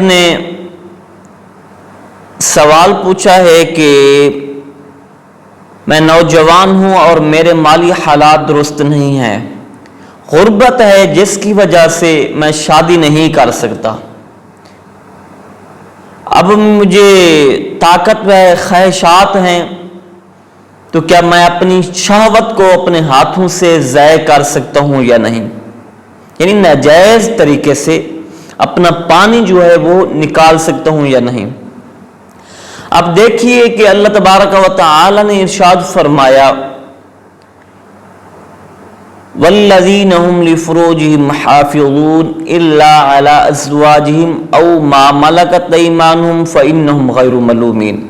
نے سوال پوچھا ہے کہ میں نوجوان ہوں اور میرے مالی حالات درست نہیں ہیں، غربت ہے جس کی وجہ سے میں شادی نہیں کر سکتا، اب مجھے طاقت و خواہشات ہیں، تو کیا میں اپنی شہوت کو اپنے ہاتھوں سے ضائع کر سکتا ہوں یا نہیں؟ یعنی ناجائز طریقے سے اپنا پانی جو ہے وہ نکال سکتا ہوں یا نہیں؟ اب دیکھیے کہ اللہ تبارک و تعالی نے ارشاد فرمایا والذین هم لفروجهم حافظون الا على ازواجهم او ما ملكت ايمانهم فانهم غير ملومين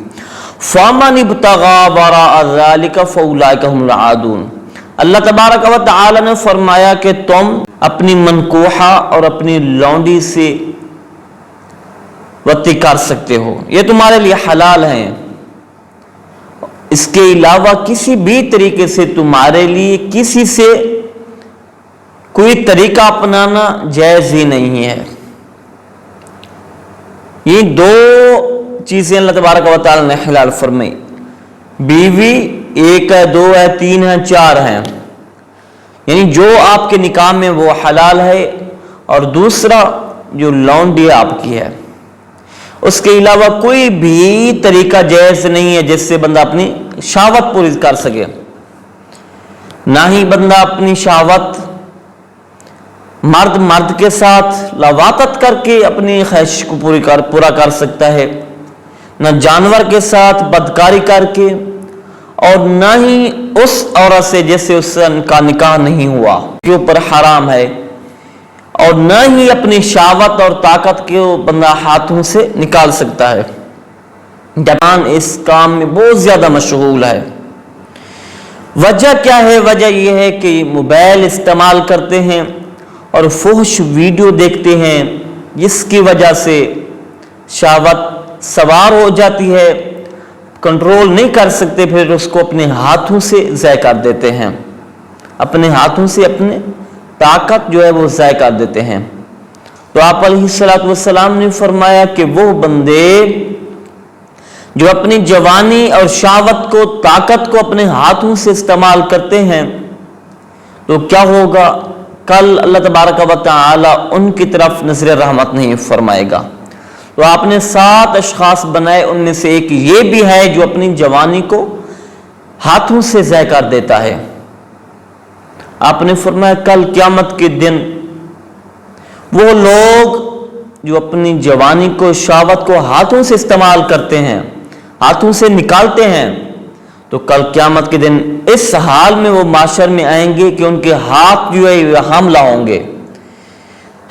فمن ابتغى وراء ذلك فاولئك هم العادون۔ اللہ تبارک و تعالی نے فرمایا کہ تم اپنی منکوحہ اور اپنی لونڈی سے وطی کر سکتے ہو، یہ تمہارے لیے حلال ہیں، اس کے علاوہ کسی بھی طریقے سے تمہارے لیے کسی سے کوئی طریقہ اپنانا جائز ہی نہیں ہے۔ یہ دو چیزیں اللہ تبارک و تعالی نے حلال فرمائی، بیوی ایک ہے، دو ہے، تین ہے، چار ہیں، یعنی جو آپ کے نکاح میں وہ حلال ہے، اور دوسرا جو لونڈی آپ کی ہے اس کے علاوہ کوئی بھی طریقہ جائز نہیں ہے جس سے بندہ اپنی شہوت پوری کر سکے، نہ ہی بندہ اپنی شہوت مرد کے ساتھ لواطت کر کے اپنی خواہش کو پورا کر سکتا ہے، نہ جانور کے ساتھ بدکاری کر کے، اور نہ ہی اس عورت سے جس سے اس کا نکاح نہیں ہوا کے اوپر حرام ہے، اور نہ ہی اپنی شہوت اور طاقت کو بندہ ہاتھوں سے نکال سکتا ہے۔ جوان اس کام میں بہت زیادہ مشغول ہے۔ وجہ کیا ہے؟ وجہ یہ ہے کہ موبائل استعمال کرتے ہیں اور فحش ویڈیو دیکھتے ہیں، جس کی وجہ سے شہوت سوار ہو جاتی ہے، کنٹرول نہیں کر سکتے، پھر اس کو اپنے ہاتھوں سے ضائع کر دیتے ہیں، اپنے ہاتھوں سے اپنے طاقت جو ہے وہ ضائع کر دیتے ہیں۔ تو آپ علیہ الصلوۃ والسلام نے فرمایا کہ وہ بندے جو اپنی جوانی اور شہوت کو، طاقت کو اپنے ہاتھوں سے استعمال کرتے ہیں تو کیا ہوگا؟ کل اللہ تبارک و تعالی ان کی طرف نظر رحمت نہیں فرمائے گا۔ تو آپ نے 7 اشخاص بنائے، ان میں سے ایک یہ بھی ہے جو اپنی جوانی کو ہاتھوں سے ضائع کر دیتا ہے۔ آپ نے فرمایا کل قیامت کے دن وہ لوگ جو اپنی جوانی کو، شہوت کو ہاتھوں سے استعمال کرتے ہیں، ہاتھوں سے نکالتے ہیں، تو کل قیامت کے دن اس حال میں وہ معاشر میں آئیں گے کہ ان کے ہاتھ جو ہے حاملہ ہوں گے۔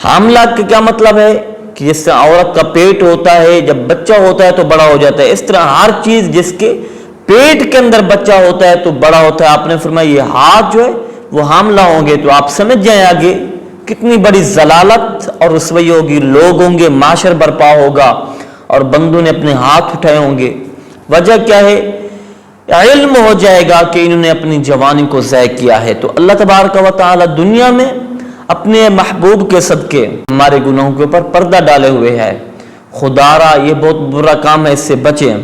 حاملہ کا کیا مطلب ہے؟ کہ جس سے عورت کا پیٹ ہوتا ہے، جب بچہ ہوتا ہے تو بڑا ہو جاتا ہے، اس طرح ہر چیز جس کے پیٹ کے اندر بچہ ہوتا ہے تو بڑا ہوتا ہے۔ آپ نے فرمایا یہ ہاتھ جو ہے وہ حاملہ ہوں گے، تو آپ سمجھ جائیں آگے کتنی بڑی ضلالت اور رسوائی ہوگی، لوگ ہوں گے، معاشر برپا ہوگا، اور بندوں نے اپنے ہاتھ اٹھائے ہوں گے۔ وجہ کیا ہے؟ علم ہو جائے گا کہ انہوں نے اپنی جوانی کو ضائع کیا ہے۔ تو اللہ تبارک و تعالی دنیا میں اپنے محبوب کے صدقے ہمارے گناہوں کے اوپر پردہ ڈالے ہوئے ہے۔ خدا را یہ بہت برا کام ہے، اس سے بچیں۔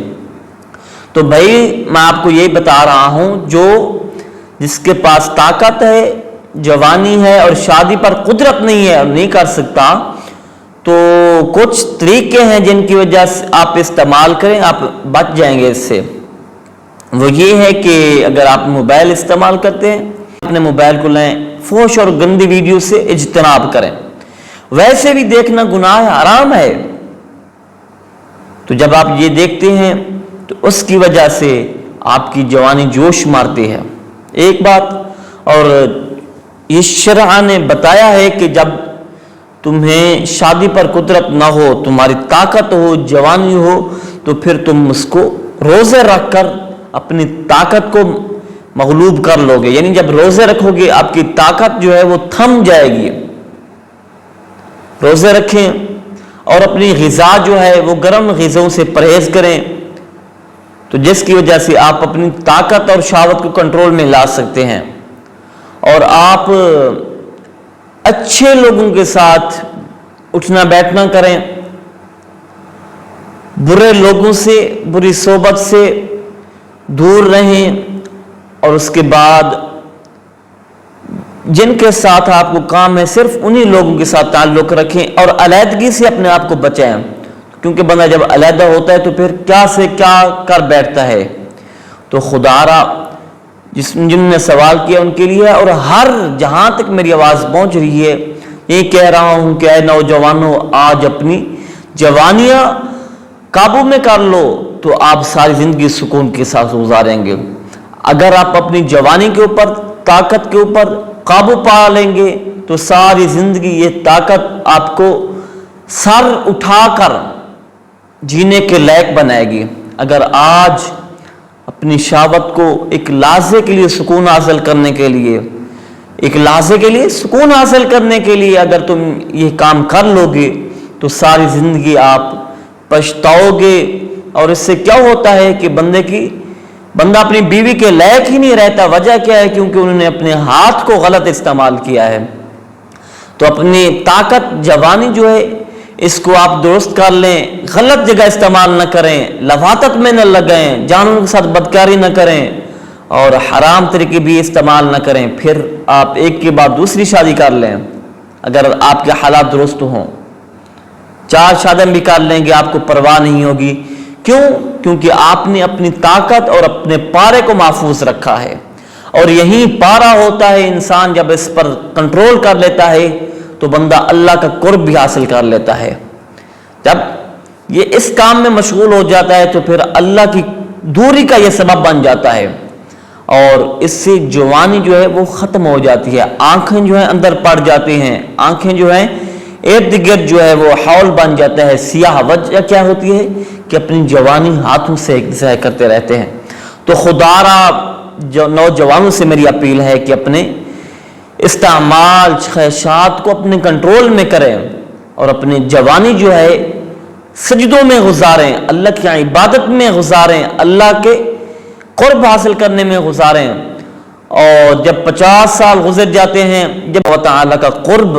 تو بھائی میں آپ کو یہی بتا رہا ہوں، جو جس کے پاس طاقت ہے، جوانی ہے، اور شادی پر قدرت نہیں ہے اور نہیں کر سکتا، تو کچھ طریقے ہیں جن کی وجہ سے آپ استعمال کریں، آپ بچ جائیں گے اس سے۔ وہ یہ ہے کہ اگر آپ موبائل استعمال کرتے ہیں، اپنے موبائل کو لیں، فحش اور گندی ویڈیو سے اجتناب کریں۔ ویسے بھی دیکھنا گناہ ہے، حرام ہے، تو جب آپ یہ دیکھتے ہیں تو اس کی وجہ سے آپ کی جوانی جوش مارتی ہے۔ ایک بات اور یہ شرع نے بتایا ہے کہ جب تمہیں شادی پر قدرت نہ ہو، تمہاری طاقت ہو، جوانی ہو، تو پھر تم اس کو روزے رکھ کر اپنی طاقت کو مغلوب کر لو گے، یعنی جب روزے رکھو گے آپ کی طاقت جو ہے وہ تھم جائے گی۔ روزے رکھیں اور اپنی غذا جو ہے وہ گرم غذاؤں سے پرہیز کریں، تو جس کی وجہ سے آپ اپنی طاقت اور شہوت کو کنٹرول میں لا سکتے ہیں، اور آپ اچھے لوگوں کے ساتھ اٹھنا بیٹھنا کریں، برے لوگوں سے، بری صحبت سے دور رہیں، اور اس کے بعد جن کے ساتھ آپ کو کام ہے صرف انہی لوگوں کے ساتھ تعلق رکھیں، اور علیحدگی سے اپنے آپ کو بچائیں، کیونکہ بندہ جب علیحدہ ہوتا ہے تو پھر کیا سے کیا کر بیٹھتا ہے۔ تو خدا را جن نے سوال کیا ان کے لیے، اور ہر جہاں تک میری آواز پہنچ رہی ہے یہ کہہ رہا ہوں کہ اے نوجوانوں، آج اپنی جوانیاں قابو میں کر لو تو آپ ساری زندگی سکون کے ساتھ گزاریں گے۔ اگر آپ اپنی جوانی کے اوپر، طاقت کے اوپر قابو پا لیں گے تو ساری زندگی یہ طاقت آپ کو سر اٹھا کر جینے کے لائق بنائے گی۔ اگر آج اپنی شہوت کو ایک لحظے کے لیے سکون حاصل کرنے کے لیے، ایک لحظے کے لیے سکون حاصل کرنے کے لیے اگر تم یہ کام کر لو گے تو ساری زندگی آپ پچھتاؤ گے۔ اور اس سے کیا ہوتا ہے کہ بندہ اپنی بیوی کے لائق ہی نہیں رہتا۔ وجہ کیا ہے؟ کیونکہ انہوں نے اپنے ہاتھ کو غلط استعمال کیا ہے۔ تو اپنی طاقت، جوانی جو ہے اس کو آپ درست کر لیں، غلط جگہ استعمال نہ کریں، لواطت میں نہ لگائیں، جانوروں کے ساتھ بدکاری نہ کریں، اور حرام طریقے بھی استعمال نہ کریں۔ پھر آپ ایک کے بعد دوسری شادی کر لیں اگر آپ کے حالات درست ہوں، 4 شادیاں بھی کر لیں گے، آپ کو پرواہ نہیں ہوگی۔ کیوں؟ کیونکہ آپ نے اپنی طاقت اور اپنے پارے کو محفوظ رکھا ہے، اور یہی پارا ہوتا ہے۔ انسان جب اس پر کنٹرول کر لیتا ہے تو بندہ اللہ کا قرب بھی حاصل کر لیتا ہے۔ جب یہ اس کام میں مشغول ہو جاتا ہے تو پھر اللہ کی دوری کا یہ سبب بن جاتا ہے، اور اس سے جوانی جو ہے وہ ختم ہو جاتی ہے۔ آنکھیں جو ہیں اندر پڑ جاتی ہیں، آنکھیں جو ہیں ارد گرد جو ہے وہ حول بن جاتا ہے سیاہ۔ وجہ کیا ہوتی ہے کہ اپنی جوانی ہاتھوں سے ضائع کرتے رہتے ہیں۔ تو خدا را نوجوانوں سے میری اپیل ہے کہ اپنے استعمال، خواہشات کو اپنے کنٹرول میں کریں، اور اپنی جوانی جو ہے سجدوں میں گزاریں، اللہ کی عبادت میں گزاریں، اللہ کے قرب حاصل کرنے میں گزاریں۔ اور جب 50 سال گزر جاتے ہیں، جب اللہ تعالیٰ کا قرب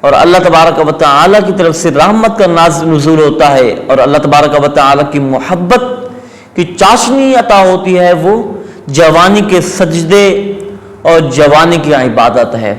اور اللہ تبارک و تعالیٰ کی طرف سے رحمت کا نزول ہوتا ہے، اور اللہ تبارک و تعالیٰ کی محبت کی چاشنی عطا ہوتی ہے، وہ جوانی کے سجدے اور جوانی کی عبادت ہے۔